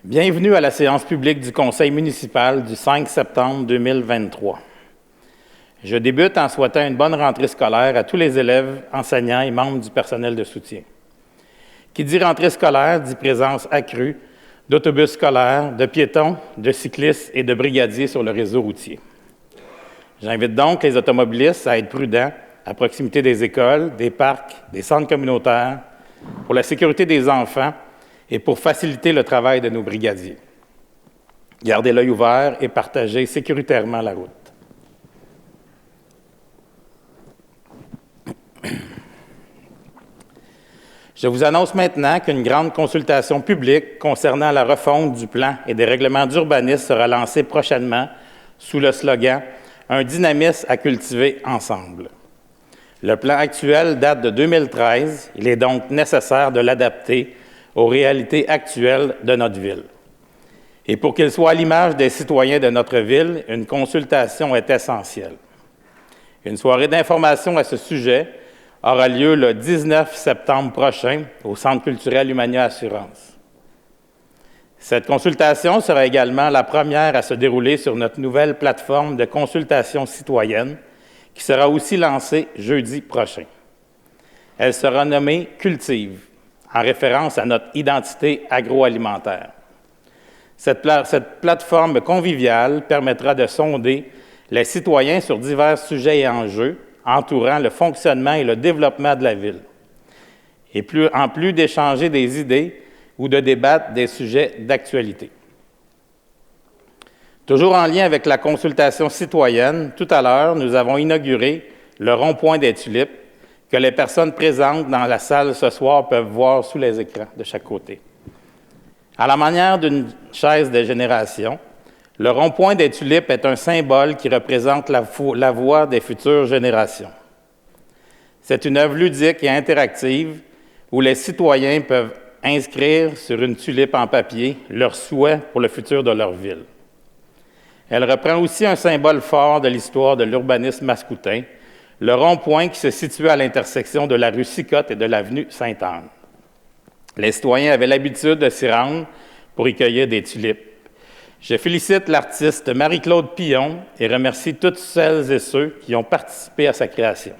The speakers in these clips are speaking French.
Bienvenue à la séance publique du Conseil municipal du 5 septembre 2023. Je débute en souhaitant une bonne rentrée scolaire à tous les élèves, enseignants et membres du personnel de soutien. Qui dit rentrée scolaire dit présence accrue d'autobus scolaires, de piétons, de cyclistes et de brigadiers sur le réseau routier. J'invite donc les automobilistes à être prudents à proximité des écoles, des parcs, des centres communautaires, pour la sécurité des enfants et pour faciliter le travail de nos brigadiers. Gardez l'œil ouvert et partagez sécuritairement la route. Je vous annonce maintenant qu'une grande consultation publique concernant la refonte du plan et des règlements d'urbanisme sera lancée prochainement sous le slogan « Un dynamisme à cultiver ensemble ». Le plan actuel date de 2013. Il est donc nécessaire de l'adapter aux réalités actuelles de notre ville. Et pour qu'il soit à l'image des citoyens de notre ville, une consultation est essentielle. Une soirée d'information à ce sujet aura lieu le 19 septembre prochain au Centre culturel Humania Assurance. Cette consultation sera également la première à se dérouler sur notre nouvelle plateforme de consultation citoyenne qui sera aussi lancée jeudi prochain. Elle sera nommée « Cultive », en référence à notre identité agroalimentaire. Cette plateforme conviviale permettra de sonder les citoyens sur divers sujets et enjeux entourant le fonctionnement et le développement de la ville, et en plus d'échanger des idées ou de débattre des sujets d'actualité. Toujours en lien avec la consultation citoyenne, tout à l'heure, nous avons inauguré le rond-point des Tulipes, que les personnes présentes dans la salle ce soir peuvent voir sous les écrans de chaque côté. À la manière d'une chaise de génération, le rond-point des Tulipes est un symbole qui représente la voix des futures générations. C'est une œuvre ludique et interactive où les citoyens peuvent inscrire sur une tulipe en papier leurs souhaits pour le futur de leur ville. Elle reprend aussi un symbole fort de l'histoire de l'urbanisme mascoutin, le rond-point qui se situe à l'intersection de la rue Sicotte et de l'avenue Sainte-Anne. Les citoyens avaient l'habitude de s'y rendre pour y cueillir des tulipes. Je félicite l'artiste Marie-Claude Pillon et remercie toutes celles et ceux qui ont participé à sa création.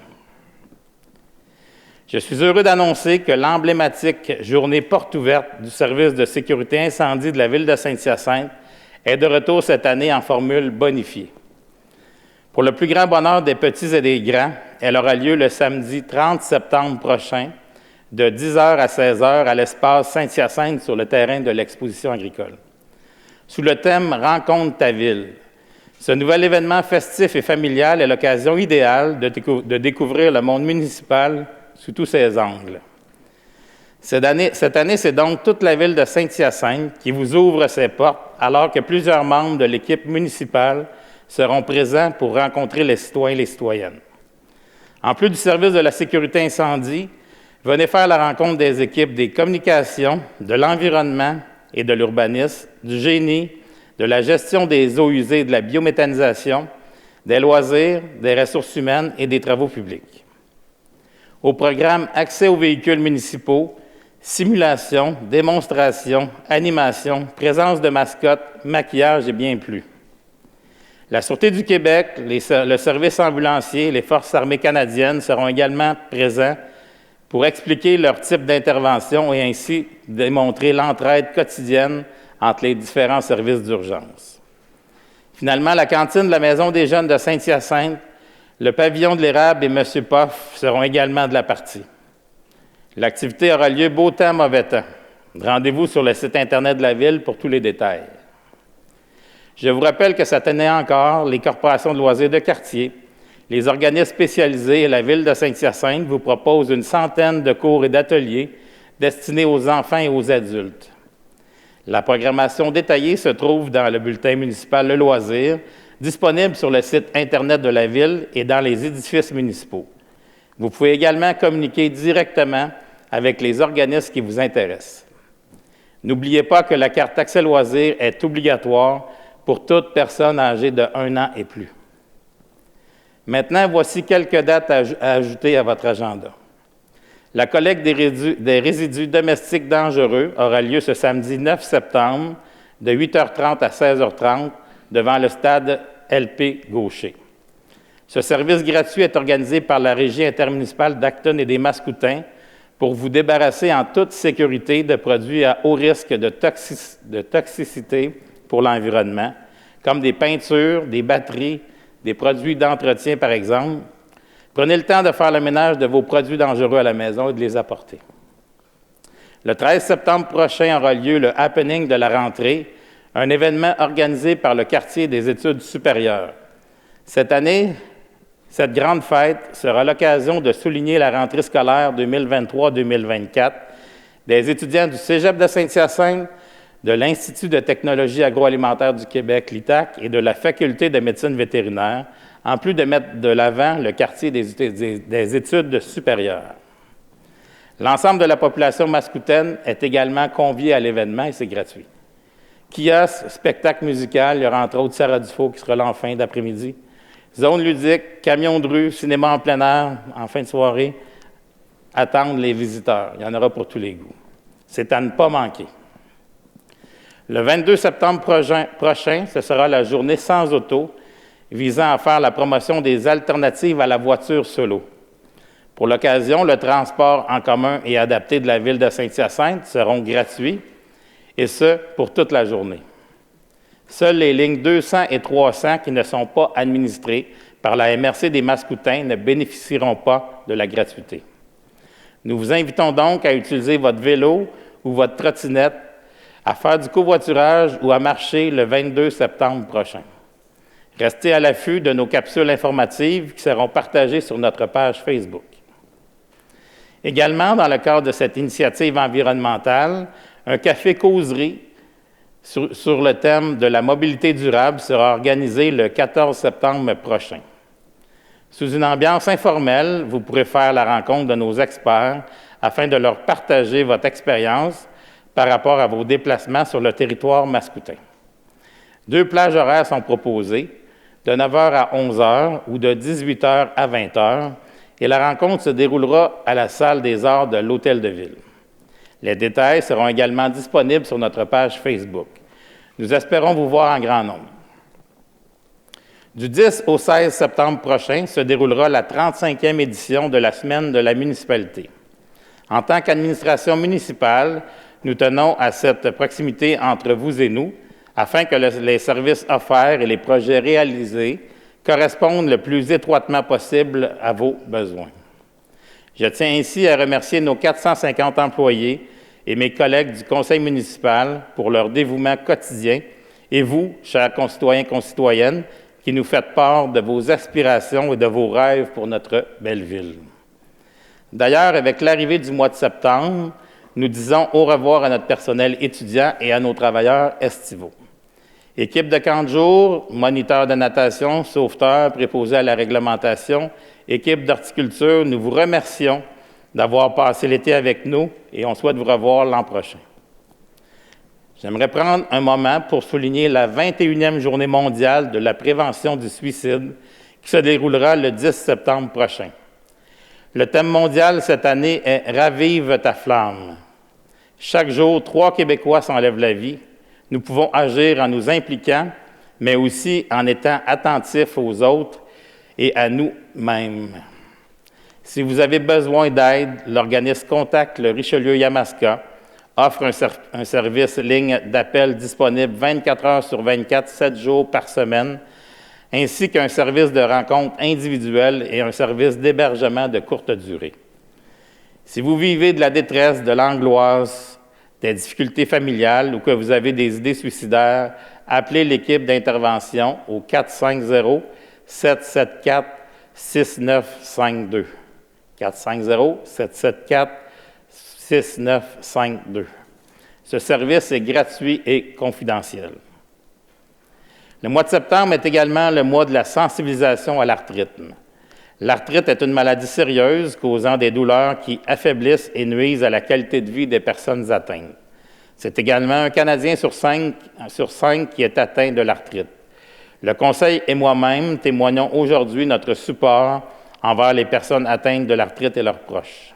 Je suis heureux d'annoncer que l'emblématique journée porte ouverte du service de sécurité incendie de la ville de Saint-Hyacinthe est de retour cette année en formule bonifiée. Pour le plus grand bonheur des petits et des grands, elle aura lieu le samedi 30 septembre prochain, de 10h à 16h à l'espace Saint-Hyacinthe sur le terrain de l'exposition agricole. Sous le thème « Rencontre ta ville », ce nouvel événement festif et familial est l'occasion idéale de découvrir le monde municipal sous tous ses angles. Cette année, c'est donc toute la ville de Saint-Hyacinthe qui vous ouvre ses portes, alors que plusieurs membres de l'équipe municipale seront présents pour rencontrer les citoyens et les citoyennes. En plus du service de la sécurité incendie, venez faire la rencontre des équipes des communications, de l'environnement et de l'urbanisme, du génie, de la gestion des eaux usées et de la biométhanisation, des loisirs, des ressources humaines et des travaux publics. Au programme Accès aux véhicules municipaux, simulation, démonstration, animation, présence de mascottes, maquillage et bien plus. La Sûreté du Québec, le service ambulancier et les Forces armées canadiennes seront également présents pour expliquer leur type d'intervention et ainsi démontrer l'entraide quotidienne entre les différents services d'urgence. Finalement, la cantine de la Maison des jeunes de Saint-Hyacinthe, le pavillon de l'Érable et M. Poff seront également de la partie. L'activité aura lieu beau temps, mauvais temps. Rendez-vous sur le site Internet de la Ville pour tous les détails. Je vous rappelle que cette année encore, les corporations de loisirs de quartier, les organismes spécialisés et la Ville de Saint-Hyacinthe vous proposent une centaine de cours et d'ateliers destinés aux enfants et aux adultes. La programmation détaillée se trouve dans le bulletin municipal Le Loisir, disponible sur le site Internet de la Ville et dans les édifices municipaux. Vous pouvez également communiquer directement avec les organismes qui vous intéressent. N'oubliez pas que la carte Accès Loisirs est obligatoire pour toute personne âgée de 1 an et plus. Maintenant, voici quelques dates à ajouter à votre agenda. La collecte des résidus domestiques dangereux aura lieu ce samedi 9 septembre de 8h30 à 16h30 devant le stade LP Gaucher. Ce service gratuit est organisé par la Régie intermunicipale d'Acton et des Mascoutins pour vous débarrasser en toute sécurité de produits à haut risque de toxicité pour l'environnement, comme des peintures, des batteries, des produits d'entretien, par exemple. Prenez le temps de faire le ménage de vos produits dangereux à la maison et de les apporter. Le 13 septembre prochain aura lieu le Happening de la rentrée, un événement organisé par le Quartier des études supérieures. Cette année, cette grande fête sera l'occasion de souligner la rentrée scolaire 2023-2024 des étudiants du Cégep de Saint-Hyacinthe, de l'Institut de technologie agroalimentaire du Québec, l'ITAC, et de la Faculté de médecine vétérinaire, en plus de mettre de l'avant le quartier des études supérieures. L'ensemble de la population mascoutaine est également conviée à l'événement et c'est gratuit. Kiosque, spectacle musical, il y aura entre autres Sarah Dufault qui sera là en fin d'après-midi. Zone ludique, camion de rue, cinéma en plein air, en fin de soirée, attendent les visiteurs. Il y en aura pour tous les goûts. C'est à ne pas manquer. Le 22 septembre prochain, ce sera la journée sans auto, visant à faire la promotion des alternatives à la voiture solo. Pour l'occasion, le transport en commun et adapté de la ville de Saint-Hyacinthe seront gratuits, et ce, pour toute la journée. Seules les lignes 200 et 300 qui ne sont pas administrées par la MRC des Mascoutins ne bénéficieront pas de la gratuité. Nous vous invitons donc à utiliser votre vélo ou votre trottinette, à faire du covoiturage ou à marcher le 22 septembre prochain. Restez à l'affût de nos capsules informatives qui seront partagées sur notre page Facebook. Également, dans le cadre de cette initiative environnementale, un café-causerie sur le thème de la mobilité durable sera organisé le 14 septembre prochain. Sous une ambiance informelle, vous pourrez faire la rencontre de nos experts afin de leur partager votre expérience par rapport à vos déplacements sur le territoire mascoutin. 2 plages horaires sont proposées, de 9h à 11h ou de 18h à 20h, et la rencontre se déroulera à la salle des arts de l'Hôtel de Ville. Les détails seront également disponibles sur notre page Facebook. Nous espérons vous voir en grand nombre. Du 10 au 16 septembre prochain se déroulera la 35e édition de la Semaine de la municipalité. En tant qu'administration municipale, nous tenons à cette proximité entre vous et nous, afin que les services offerts et les projets réalisés correspondent le plus étroitement possible à vos besoins. Je tiens ainsi à remercier nos 450 employés et mes collègues du conseil municipal pour leur dévouement quotidien et vous, chers concitoyens et concitoyennes, qui nous faites part de vos aspirations et de vos rêves pour notre belle ville. D'ailleurs, avec l'arrivée du mois de septembre, nous disons au revoir à notre personnel étudiant et à nos travailleurs estivaux. Équipe de camp de jour, moniteurs de natation, sauveteurs, préposés à la réglementation, équipe d'horticulture, nous vous remercions d'avoir passé l'été avec nous et on souhaite vous revoir l'an prochain. J'aimerais prendre un moment pour souligner la 21e Journée mondiale de la prévention du suicide qui se déroulera le 10 septembre prochain. Le thème mondial cette année est « Ravive ta flamme ». Chaque jour, 3 Québécois s'enlèvent la vie. Nous pouvons agir en nous impliquant, mais aussi en étant attentifs aux autres et à nous-mêmes. Si vous avez besoin d'aide, l'organisme Contact le Richelieu-Yamaska offre un service ligne d'appel disponible 24 heures sur 24, 7 jours par semaine, ainsi qu'un service de rencontre individuelle et un service d'hébergement de courte durée. Si vous vivez de la détresse, de l'angoisse, des difficultés familiales ou que vous avez des idées suicidaires, appelez l'équipe d'intervention au 450-774-6952. 450-774-6952. Ce service est gratuit et confidentiel. Le mois de septembre est également le mois de la sensibilisation à l'arthrite. L'arthrite est une maladie sérieuse causant des douleurs qui affaiblissent et nuisent à la qualité de vie des personnes atteintes. C'est également un Canadien sur 5 qui est atteint de l'arthrite. Le Conseil et moi-même témoignons aujourd'hui notre support envers les personnes atteintes de l'arthrite et leurs proches.